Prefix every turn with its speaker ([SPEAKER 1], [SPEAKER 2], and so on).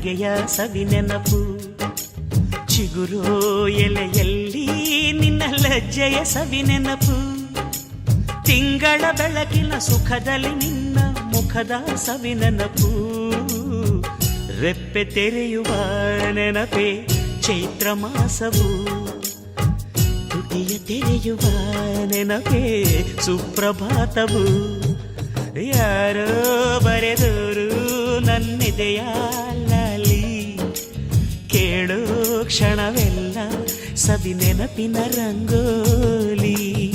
[SPEAKER 1] ನಗೆಯ ಸವಿ ನೆನಪು. ಚಿಗುರೋ ಎಲೆಯಲ್ಲಿ ನಿನ್ನ ಲಜ್ಜೆಯ ಸವಿ ನೆನಪು. ತಿಂಗಳ ಬೆಳಕಿನ ಸುಖದಲ್ಲಿ ನಿನ್ನ ಮುಖದ ಸವಿ ನೆನಪು. ರೆಪ್ಪೆ ತೆರೆಯುವ ನೆನಪೇ ಚೈತ್ರ ಮಾಸವು. ತುಟಿಯ ತೆರೆಯುವ ನೆನಪೇ ಸುಪ್ರಭಾತವು. ಯಾರೋ ಬರೆದೋರು ನನ್ನೆದೆಯ ಲಾಲಿ. ಕೇಳೋ ಕ್ಷಣವೆಲ್ಲ ಸವಿ ನೆನಪಿನ ರಂಗೋಲಿ.